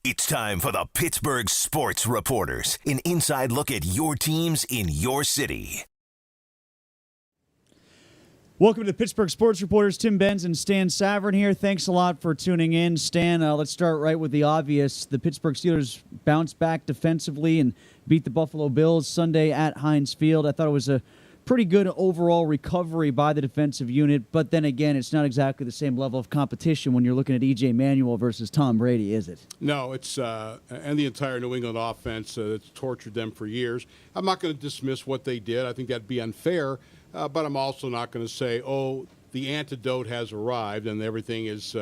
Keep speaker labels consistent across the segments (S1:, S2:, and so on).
S1: It's time for the Pittsburgh Sports Reporters, an inside look at your teams in your city.
S2: Welcome to the Pittsburgh Sports Reporters. Tim Benz and Stan Savran here. Thanks a lot for tuning in. Stan, let's start right with the obvious. The Pittsburgh Steelers bounced back defensively and beat the Buffalo Bills Sunday at Heinz Field. I thought it was a pretty good overall recovery by the defensive unit, but then again, it's not exactly the same level of competition when you're looking at E.J. Manuel versus Tom Brady, is it?
S3: No, it's and the entire New England offense that's tortured them for years. I'm not going to dismiss what they did. I think that'd be unfair, but I'm also not going to say, oh, the antidote has arrived and everything is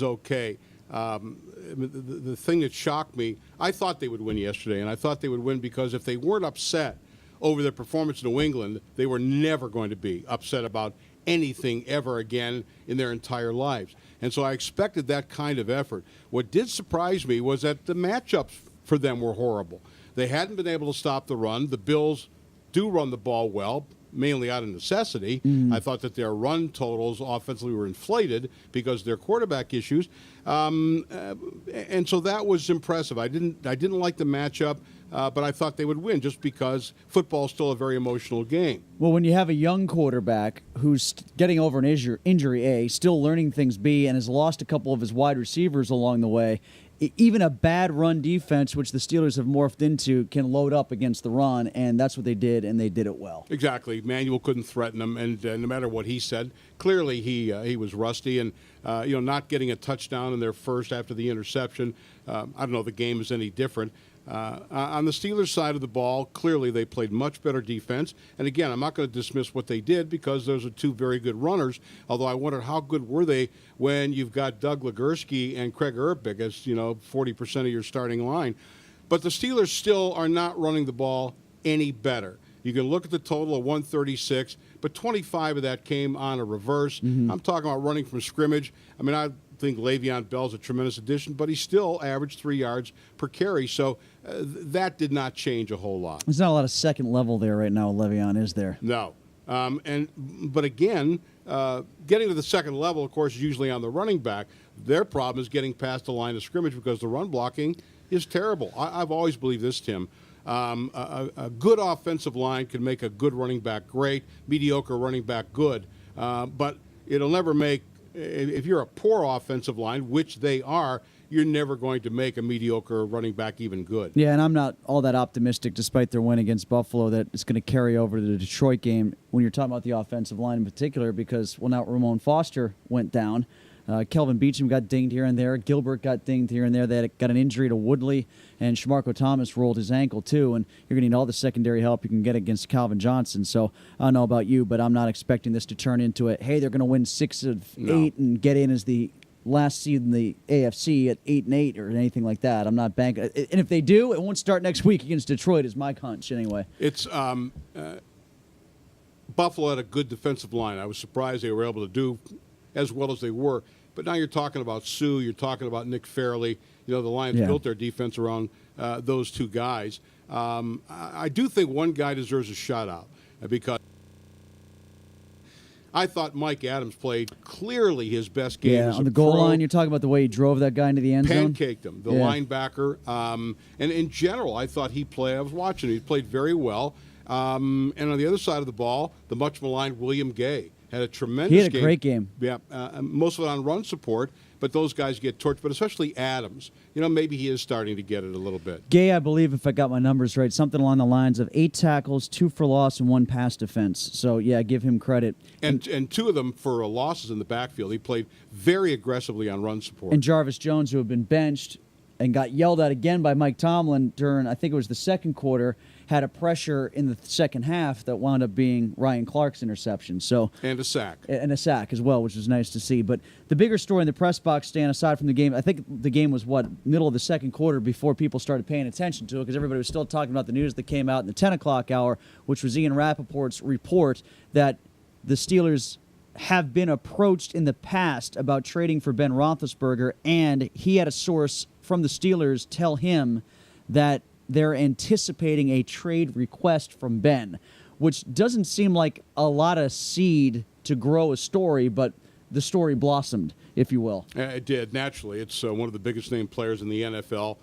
S3: okay. The thing that shocked me, I thought they would win yesterday, and I thought they would win because if they weren't upset over their performance in New England, they were never going to be upset about anything ever again in their entire lives. And so I expected that kind of effort. What did surprise me was that the matchups for them were horrible. They hadn't been able to stop the run. The Bills do run the ball well, mainly out of necessity. I thought that their run totals offensively were inflated because of their quarterback issues. And so that was impressive. I didn't like the matchup. But I thought they would win just because football is still a very emotional game.
S2: Well, when you have a young quarterback who's getting over an injury, A, still learning things, B, and has lost a couple of his wide receivers along the way, even a bad run defense, which the Steelers have morphed into, can load up against the run, and that's what they did, and they did it well. Exactly.
S3: Manuel couldn't threaten them, and no matter what he said, clearly he was rusty, and not getting a touchdown in their first after the interception. I don't know if the game is any different. On the Steelers' side of the ball, clearly they played much better defense. And again, I'm not going to dismiss what they did because those are two very good runners, although I wondered how good were they when you've got Doug Legursky and Craig Urbik as, 40% of your starting line. But the Steelers still are not running the ball any better. You can look at the total of 136, but 25 of that came on a reverse. I'm talking about running from scrimmage. I think Le'Veon Bell's a tremendous addition, but he still averaged 3 yards per carry. So that did not change a whole lot.
S2: There's not a lot of second level there right now, Le'Veon, is there?
S3: No. But again, getting to the second level, of course, is usually on the running back. Their problem is getting past the line of scrimmage because the run blocking is terrible. I've always believed this, Tim. A good offensive line can make a good running back great, mediocre running back good, but it'll never make. If you're a poor offensive line, which they are, you're never going to make a mediocre running back even good.
S2: Yeah, and I'm not all that optimistic, despite their win against Buffalo, that it's going to carry over to the Detroit game when you're talking about the offensive line in particular because, now Ramon Foster went down. Kelvin Beachum got dinged here and there. Gilbert got dinged here and there. They got an injury to Woodley, and Shamarko Thomas rolled his ankle too. And you're going to need all the secondary help you can get against Calvin Johnson. So I don't know about you, but I'm not expecting this to turn into hey, they're going to win 6 of 8 and get in as the last seed in the AFC at 8-8 or anything like that. I'm not banking. And if they do, it won't start next week against Detroit, is my hunch anyway.
S3: It's Buffalo had a good defensive line. I was surprised they were able to do as well as they were. But now you're talking about Sue, you're talking about Nick Fairley. The Lions built their defense around those two guys. I do think one guy deserves a shout-out because I thought Mike Adams played clearly his best game as a
S2: on the goal
S3: pro.
S2: line, you're talking about the way he drove that guy into the end zone?
S3: Pancaked him, the linebacker. And in general, I thought I was watching, he played very well. And on the other side of the ball, the much-maligned William Gay had a tremendous game.
S2: He had a great game.
S3: Yeah, most of it on run support, but those guys get torched, but especially Adams. Maybe he is starting to get it a little bit.
S2: Gay, I believe, if I got my numbers right, something along the lines of 8 tackles, 2 for loss, and 1 pass defense. So, yeah, give him credit.
S3: And 2 of them for losses in the backfield. He played very aggressively on run support.
S2: And Jarvis Jones, who had been benched and got yelled at again by Mike Tomlin during, I think it was the second quarter, had a pressure in the second half that wound up being Ryan Clark's interception.
S3: And a sack.
S2: And a sack as well, which was nice to see. But the bigger story in the press box, Stan, aside from the game, I think the game was, middle of the second quarter before people started paying attention to it because everybody was still talking about the news that came out in the 10 o'clock hour, which was Ian Rappaport's report that the Steelers have been approached in the past about trading for Ben Roethlisberger, and he had a source from the Steelers tell him that they're anticipating a trade request from Ben, which doesn't seem like a lot of seed to grow a story, but the story blossomed, if you will.
S3: It did, naturally. It's one of the biggest name players in the NFL.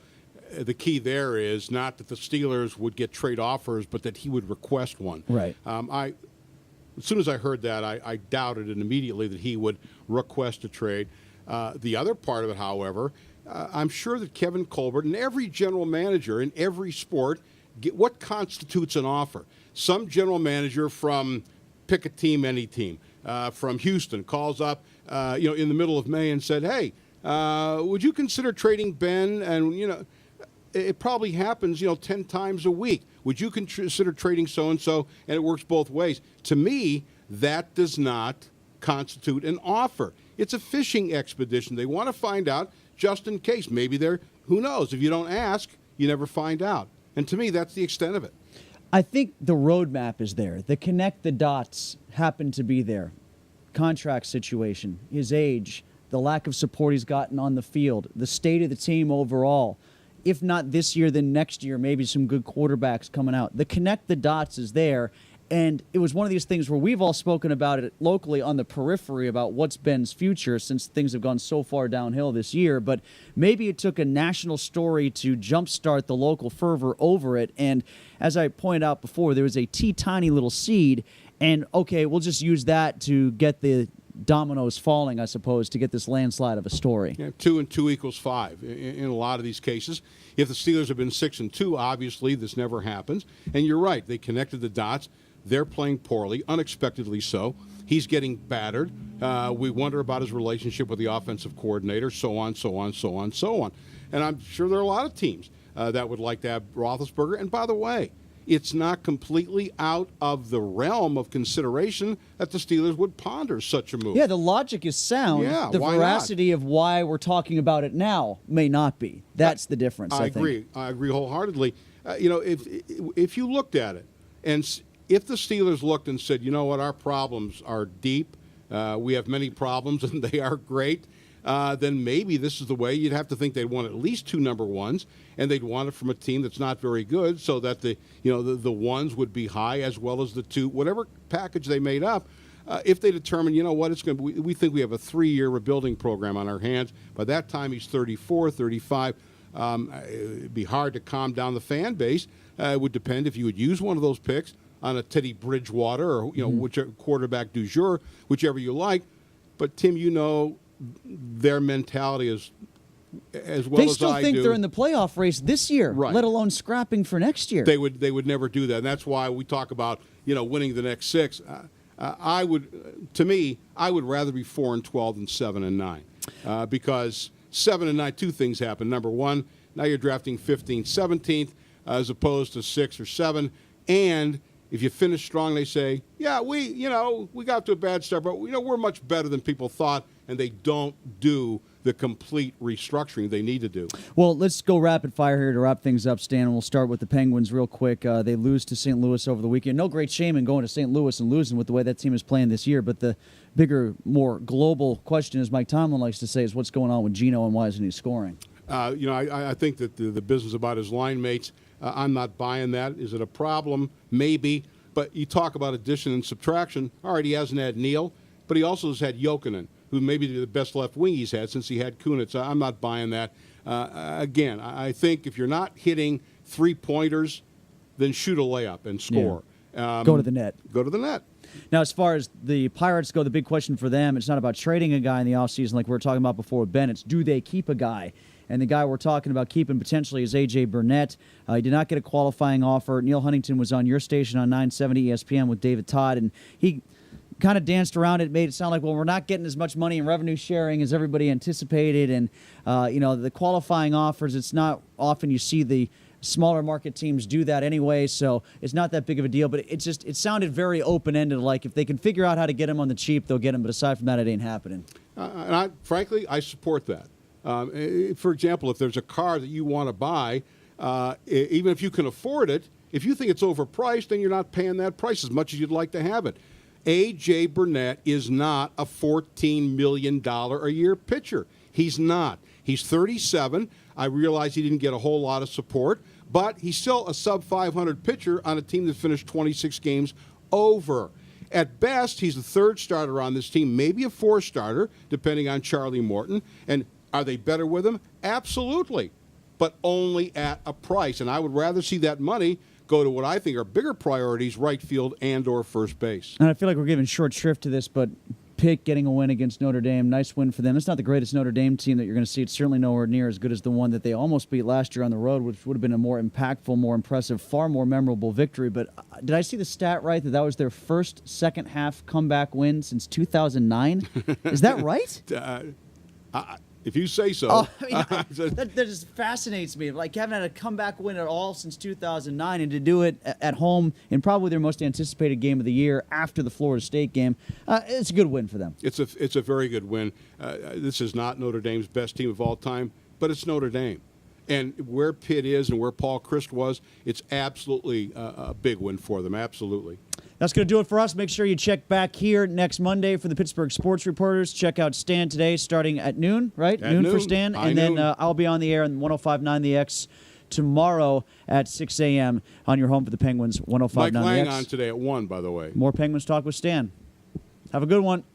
S3: The key there is not that the Steelers would get trade offers, but that he would request one.
S2: Right.
S3: As soon as I heard that, I doubted it immediately that he would request a trade. The other part of it, however, I'm sure that Kevin Colbert and every general manager in every sport get what constitutes an offer. Some general manager from pick a team, any team, from Houston calls up, in the middle of May and said, "Hey, would you consider trading Ben?" And it probably happens, 10 times a week. Would you consider trading so-and-so? And it works both ways. To me, that does not constitute an offer. It's a fishing expedition. They want to find out just in case. Maybe who knows? If you don't ask, you never find out. And to me, that's the extent of it.
S2: I think the roadmap is there. The connect the dots happen to be there. Contract situation, his age, the lack of support he's gotten on the field, the state of the team overall. If not this year, then next year, maybe some good quarterbacks coming out. The connect the dots is there, and it was one of these things where we've all spoken about it locally on the periphery about what's Ben's future since things have gone so far downhill this year, but maybe it took a national story to jumpstart the local fervor over it, and as I pointed out before, there was a tiny little seed, and okay, we'll just use that to get the dominoes falling, I suppose, to get this landslide of a story.
S3: Yeah, 2 and 2 equals 5 in a lot of these cases. If the Steelers have been 6 and 2, obviously this never happens. And you're right, they connected the dots. They're playing poorly, unexpectedly so. He's getting battered. We wonder about his relationship with the offensive coordinator, so on, so on, so on, so on. And I'm sure there are a lot of teams that would like to have Roethlisberger. And by the way, it's not completely out of the realm of consideration that the Steelers would ponder such a move.
S2: Yeah, the logic is sound.
S3: Yeah,
S2: the
S3: why
S2: veracity of why we're talking about it now may not be. That's the difference, I think.
S3: Agree. I agree wholeheartedly. If you looked at it, and if the Steelers looked and said, you know what, our problems are deep, we have many problems, and they are great, then maybe this is the way. You'd have to think they'd want at least 2 number ones, and they'd want it from a team that's not very good, so that the ones would be high as well as the 2, whatever package they made up. If they determine, you know what, it's going to we think we have a 3-year rebuilding program on our hands. By that time, he's 34, 35. It'd be hard to calm down the fan base. It would depend if you would use one of those picks on a Teddy Bridgewater or whichever quarterback du jour, whichever you like. But Tim, their mentality is as well as I do.
S2: They still think they're in the playoff race this year,
S3: right,
S2: let alone scrapping for next year.
S3: They would never do that, and that's why we talk about winning the next 6. I would rather be 4-12 than 7-9, because 7-9, 2 things happen. Number one, now you're drafting 15th, 17th, as opposed to 6 or 7, and if you finish strong, they say, yeah, we got to a bad start, but we're much better than people thought, and they don't do the complete restructuring they need to do.
S2: Well, let's go rapid fire here to wrap things up, Stan. We'll start with the Penguins real quick. They lose to St. Louis over the weekend. No great shame in going to St. Louis and losing with the way that team is playing this year, but the bigger, more global question, as Mike Tomlin likes to say, is what's going on with Gino and why isn't he scoring?
S3: I think that the business about his line mates, I'm not buying that. Is it a problem? Maybe. But you talk about addition and subtraction. All right, he hasn't had Neal, but he also has had Jokinen, who may be the best left wing he's had since he had Kunitz. I'm not buying that. Again, I think if you're not hitting 3-pointers, then shoot a layup and score.
S2: Yeah. Go to the net.
S3: Go to the net.
S2: Now, as far as the Pirates go, the big question for them, it's not about trading a guy in the offseason like we were talking about before with Ben. It's do they keep a guy? And the guy we're talking about keeping potentially is A.J. Burnett. He did not get a qualifying offer. Neil Huntington was on your station on 970 ESPN with David Todd, and he kind of danced around it, made it sound like, well, we're not getting as much money in revenue sharing as everybody anticipated. And, the qualifying offers, it's not often you see the smaller market teams do that anyway, so it's not that big of a deal. But it sounded very open-ended, like if they can figure out how to get him on the cheap, they'll get him. But aside from that, it ain't happening.
S3: And frankly, I support that. For example, if there's a car that you want to buy, even if you can afford it, if you think it's overpriced, then you're not paying that price as much as you'd like to have it. A.J. Burnett is not a $14 million a year pitcher. He's not. He's 37. I realize he didn't get a whole lot of support, but he's still a sub-500 pitcher on a team that finished 26 games over. At best, he's the third starter on this team, maybe a fourth starter, depending on Charlie Morton. And are they better with him? Absolutely, but only at a price. And I would rather see that money go to what I think are bigger priorities, right field and or first base.
S2: And I feel like we're giving short shrift to this, but Pitt getting a win against Notre Dame, nice win for them. It's not the greatest Notre Dame team that you're going to see. It's certainly nowhere near as good as the one that they almost beat last year on the road, which would have been a more impactful, more impressive, far more memorable victory. But did I see the stat right that was their first second-half comeback win since 2009? Is that right?
S3: If you say so.
S2: Oh, I mean, that just fascinates me. Like, haven't had a comeback win at all since 2009, and to do it at home in probably their most anticipated game of the year after the Florida State game, it's a good win for them.
S3: It's a very good win. This is not Notre Dame's best team of all time, but it's Notre Dame. And where Pitt is and where Paul Chryst was, it's absolutely a big win for them, absolutely.
S2: That's going to do it for us. Make sure you check back here next Monday for the Pittsburgh Sports Reporters. Check out Stan today starting at noon, right?
S3: At noon
S2: for Stan. And then I'll be on the air on 105.9 The X tomorrow at 6 a.m. on your home for the Penguins, 105.9 The X.
S3: Mike Lang on today at 1, by the way.
S2: More Penguins talk with Stan. Have a good one.